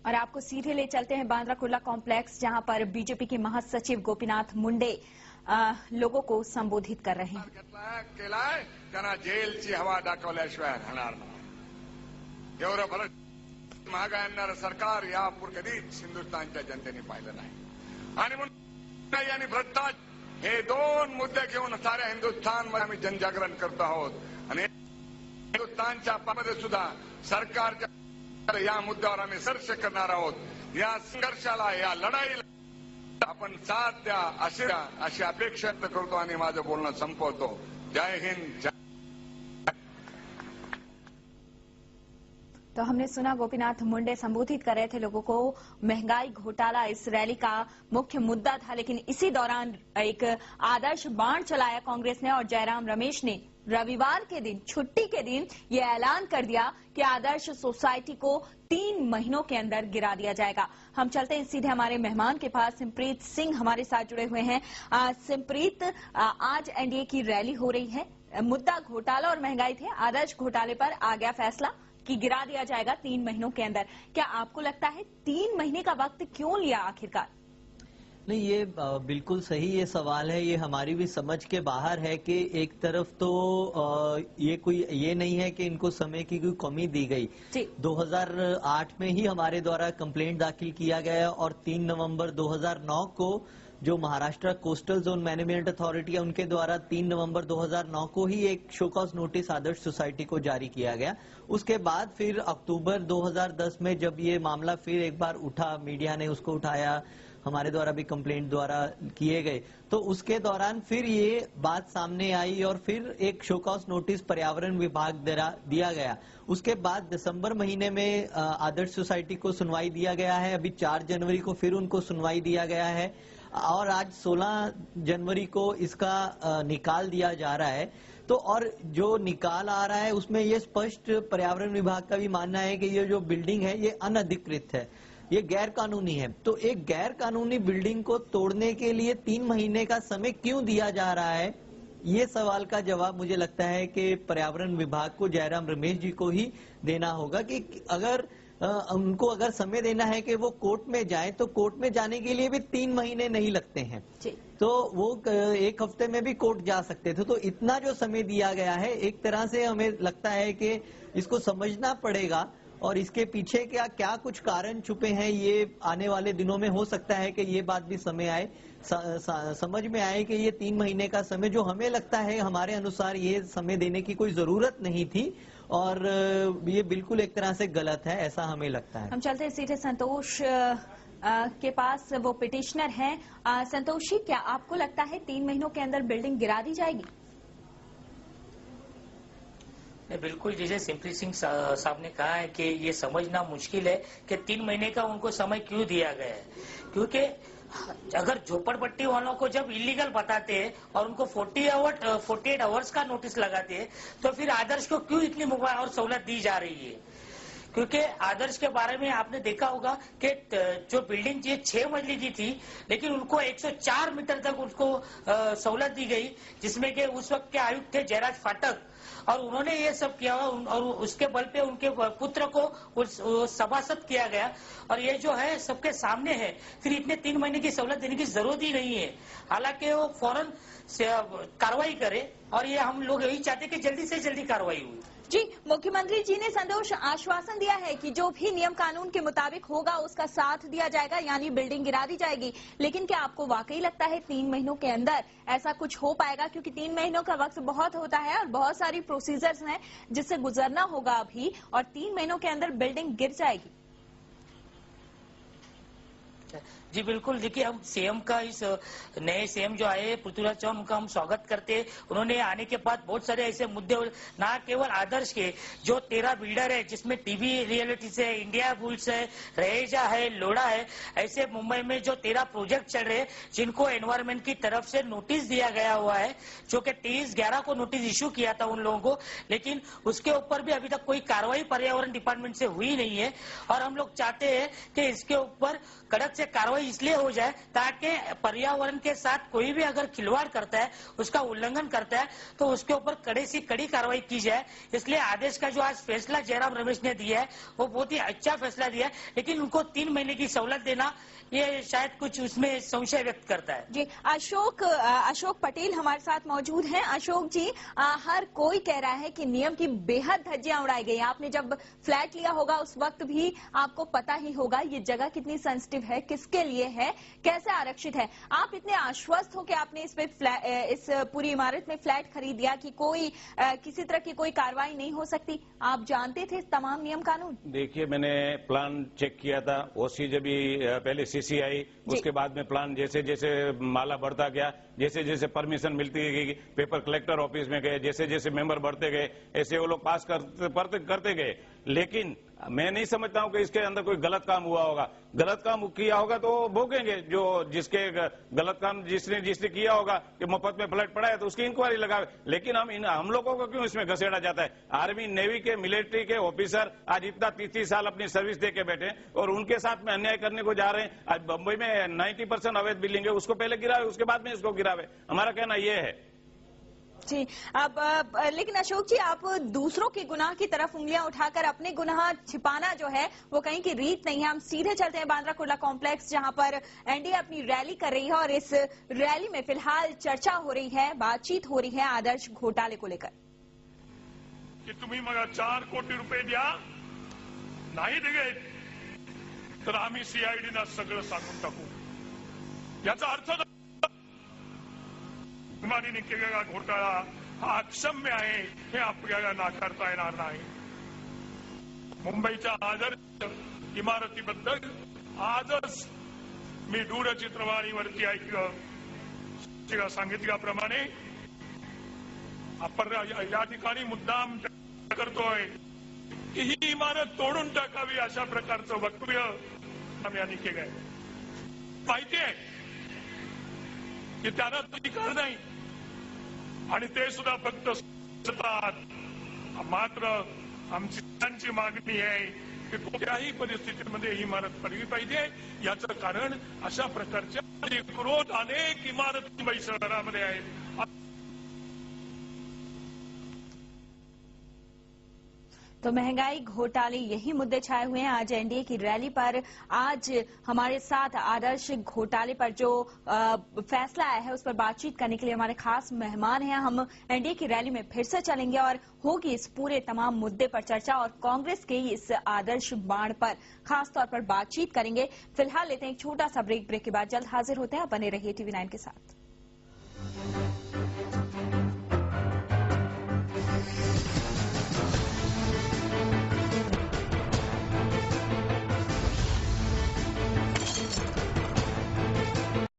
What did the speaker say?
और आपको सीधे ले चलते हैं बांद्रा कुर्ला कॉम्प्लेक्स, जहां पर बीजेपी के महासचिव गोपीनाथ मुंडे लोगों को संबोधित कर रहे हैं। केलाय त्यांना जेलची हवा दाखवल्याशिवाय राहणार नाही। एवढं भरत महागाई आणणारं सरकार यापूर्वी कधीच हिंदुस्थानच्या जनतेने पाहिलं नाही। आणि म्हणून आणि भ्रष्टाचार हे दोन मुद्दे घेऊन साऱ्या हिंदुस्थानमध्ये आम्ही जनजागरण करतो आहोत। आणि हिंदुस्थानच्या मध्ये सुद्धा सरकारच्या या मुद्द्यावर आम्ही संघर्ष करणार आहोत। या संघर्षाला, या लढाईला आपण साथ द्या अशी अपेक्षा व्यक्त करतो आणि माझं बोलणं संपवतो। जय हिंद। तो हमने सुना गोपीनाथ मुंडे संबोधित कर रहे थे लोगों को। महंगाई घोटाला इस रैली का मुख्य मुद्दा था, लेकिन इसी दौरान एक आदर्श बाण चलाया कांग्रेस ने और जयराम रमेश ने रविवार के दिन, छुट्टी के दिन, ये ऐलान कर दिया कि आदर्श सोसाइटी को 3 महीनों के अंदर गिरा दिया जाएगा। हम चलते हैं सीधे हमारे मेहमान के पास। सिमप्रीत सिंह हमारे साथ जुड़े हुए हैं। सिमप्रीत, आज एनडीए की रैली हो रही है, मुद्दा घोटाला और महंगाई थे। आदर्श घोटाले पर आ गया फैसला कि गिरा दिया जाएगा 3 महीनों के अंदर। क्या आपको लगता है 3 महीने का वक्त क्यों लिया आखिरकार? नहीं, ये बिल्कुल सही ये सवाल है। ये हमारी भी समझ के बाहर है कि एक तरफ तो ये नहीं है कि इनको समय की कोई कमी दी गई। 2008 में ही हमारे द्वारा कंप्लेंट दाखिल किया गया और 3 नवंबर 2009 को जो Maharashtra coastal zone management authority है उनके द्वारा 3 नवंबर 2009 को ही एक शो कॉज नोटिस आदर्श सोसाइटी को जारी किया गया। उसके बाद फिर अक्टूबर 2010 में जब ये मामला फिर एक बार उठा, मीडिया ने उसको उठाया, हमारे द्वारा भी कंप्लेंट द्वारा किए गए, तो उसके दौरान फिर ये बात सामने आई और फिर एक शो कॉज नोटिस पर्यावरण विभाग द्वारा दिया गया। उसके बाद दिसंबर महीने में आदर्श सोसाइटी को सुनवाई दिया गया है। अभी 4 जनवरी को फिर उनको सुनवाई दिया गया है और आज 16 जनवरी को इसका निकाल दिया जा रहा है। तो और जो निकाल आ रहा है उसमें ये स्पष्ट पर्यावरण विभाग का भी मानना है कि ये जो बिल्डिंग है ये अनधिकृत है, ये गैर कानूनी है। तो एक गैर कानूनी बिल्डिंग को तोड़ने के लिए 3 महीने का समय क्यों दिया जा रहा है, ये सवाल का जवाब मुझे लगता है कि पर्यावरण विभाग को, जयराम रमेश जी को ही देना होगा कि अगर उनको अगर समय देना है कि वो कोर्ट में जाए तो कोर्ट में जाने के लिए भी 3 महीने नहीं लगते हैं। तो वो 1 हफ्ते में भी कोर्ट जा सकते थे। तो इतना जो समय दिया गया है, एक तरह से हमें लगता है कि इसको समझना पड़ेगा और इसके पीछे क्या कुछ कारण छुपे हैं, ये आने वाले दिनों में हो सकता है कि ये बात भी समय आए, समझ में आए कि ये 3 महीने का समय जो हमें लगता है हमारे अनुसार ये समय देने की कोई जरूरत नहीं थी और ये बिल्कुल एक तरह से गलत है, ऐसा हमें लगता है। हम चलते हैं सीधे संतोष के पास, वो पिटिशनर हैं। संतोष जी, क्या आपको लगता है 3 महीनों के अंदर बिल्डिंग गिरा दी जाएगी? बिल्कुल, जैसे सिमप्रीत सिंह साहब ने कहा है कि ये समझना मुश्किल है कि 3 महीने का उनको समय क्यों दिया गया है, क्योंकि अगर झोपड़पट्टी वालों को जब इलीगल बताते हैं और उनको 48 आवर्स का नोटिस लगाते हैं, तो फिर आदर्श को क्यों इतनी मुबारक और सहूलत दी जा रही है? क्योंकि आदर्श के बारे में आपने देखा होगा कि जो बिल्डिंग ये 6 मंजिली की थी, लेकिन उनको 104 मीटर तक उसको सहूलत दी गई, जिसमें कि उस वक्त के आयुक्त थे जयराज फाटक, और उन्होंने ये सब किया और उसके बल पे उनके पुत्र को सभासद किया गया। और ये जो है सबके सामने है, फिर इतने 3 महीने की सहूलत देने की जरूरत ही नहीं है। हालांकि वो फौरन कार्रवाई करे और ये हम लोग यही चाहते कि जल्दी से जल्दी कार्रवाई हुई। जी, मुख्यमंत्री जी ने संतोष आश्वासन दिया है कि जो भी नियम कानून के मुताबिक होगा उसका साथ दिया जाएगा, यानी बिल्डिंग गिरा दी जाएगी। लेकिन क्या आपको वाकई लगता है 3 महीनों के अंदर ऐसा कुछ हो पाएगा? क्योंकि 3 महीनों का वक्त बहुत होता है और बहुत सारी प्रोसीजर्स हैं जिससे गुजरना होगा अभी, और 3 महीनों के अंदर बिल्डिंग गिर जाएगी। जी बिल्कुल, देखिए हम सीएम का इस नए सीएम जो आए पृथ्वीराज चौहान, उनका हम स्वागत करते हैं। उन्होंने आने के बाद बहुत सारे ऐसे मुद्दे, ना केवल आदर्श के, जो 13 बिल्डर है जिसमें टीवी रियलिटीज है, इंडिया बुल्स है, रहेजा है, लोड़ा है, ऐसे मुंबई में जो 13 प्रोजेक्ट चल रहे हैं जिनको एनवायरमेंट की तरफ से नोटिस दिया गया हुआ है, जो कि 23/11 को नोटिस इश्यू किया था उन लोगों को, लेकिन उसके ऊपर भी अभी तक कोई कार्रवाई पर्यावरण डिपार्टमेंट से हुई नहीं है। और हम लोग चाहते हैं कि इसके ऊपर कड़क से कार्रवाई इसलिए हो जाए ताकि पर्यावरण के साथ कोई भी अगर खिलवाड़ करता है, उसका उल्लंघन करता है, तो उसके ऊपर कड़ी से कड़ी कार्रवाई की जाए। इसलिए आदेश का जो आज फैसला जयराम रमेश ने दिया है वो बहुत ही अच्छा फैसला दिया है, लेकिन उनको 3 महीने की सहूलत देना ये शायद कुछ उसमें संशय व्यक्त करता है। जी, अशोक पटेल हमारे साथ मौजूद हैं। अशोक जी, हर कोई कह रहा है कि नियम की बेहद धज्जियां उड़ाई गई। आपने जब फ्लैट लिया होगा उस वक्त भी आपको पता ही होगा ये जगह कितनी सेंसिटिव है, किसके लिए है, कैसे आरक्षित है। आप इतने आश्वस्त हो कि आपने इस पूरी इमारत में फ्लैट खरीद दिया कि कोई किसी तरह की कोई कार्रवाई नहीं हो सकती। आप जानते थे तमाम नियम कानून? देखिए, मैंने प्लान चेक किया था। ओसी जब भी पहले सीसी आई, उसके बाद में प्लान जैसे जैसे माला बढ़ता गया, जैसे जैसे परमिशन मिलती गई, पेपर कलेक्टर ऑफिस में गए, जैसे जैसे मेंबर बढ़ते गए, ऐसे वो लोग पास करते गए। लेकिन मैं नहीं समझता हूं कि इसके अंदर कोई गलत काम हुआ होगा। गलत काम किया होगा तो भोगेंगे। जो जिसके गलत काम जिसने किया होगा कि मुफ्त में फ्लैट पड़ा है तो उसकी इंक्वायरी लगावे। लेकिन हम लोगों को क्यों इसमें घसेड़ा जाता है? आर्मी नेवी के मिलिट्री के ऑफिसर आज इतना 30 साल अपनी सर्विस दे के बैठे और उनके साथ में अन्याय करने को जा रहे हैं। आज बंबई में 90% अवैध बिल्डिंग है, उसको पहले गिरावे, उसके बाद में इसको गिरावे। हमारा कहना यह है। जी, अब लेकिन अशोक जी, आप दूसरों के गुनाह की तरफ उंगलियां उठाकर अपने गुनाह छिपाना जो है वो कहीं की रीत नहीं है। हम सीधे चलते हैं बांद्रा कुर्ला कॉम्प्लेक्स, जहां पर एनडीए अपनी रैली कर रही है और इस रैली में फिलहाल चर्चा हो रही है, बातचीत हो रही है आदर्श घोटाले को लेकर की तुम्ही मला 4 कोटी रुपये द्या, नाही दिले तर आम्ही सीआयडीना सगळं सांगून टाकू। याचा अर्थ हिमानीने केलेला घोटाळा हा अक्षम्य आहे हे आपल्याला नाकारता येणार नाही। मुंबईच्या आदर्श इमारतीबद्दल आजच मी दूरचित्रवाणीवरती ऐकलं, तिला सांगितल्याप्रमाणे आपण या ठिकाणी मुद्दाम करतोय की ही इमारत तोडून टाकावी अशा प्रकारचं वक्तव्य यांनी केलंय। माहितीये की त्यांना अधिकार नाही आणि ते सुद्धा फक्त सतात। मात्र आमची मागणी आहे की कोणत्याही परिस्थितीमध्ये ही इमारत पडली पाहिजे। याचं कारण अशा प्रकारच्या क्रोध अनेक इमारती मुंबई शहरामध्ये आहेत। तो महंगाई घोटाले यही मुद्दे छाए हुए हैं। आज एनडीए की रैली पर आज हमारे साथ आदर्श घोटाले पर जो फैसला आया है उस पर बातचीत करने के लिए हमारे खास मेहमान हैं। हम एनडीए की रैली में फिर से चलेंगे और होगी इस पूरे तमाम मुद्दे पर चर्चा और कांग्रेस के इस आदर्श बाण पर खास तौर पर बातचीत करेंगे। फिलहाल लेते हैं एक छोटा सा ब्रेक के बाद जल्द हाजिर होते हैं। बने रहिए TV9 के साथ।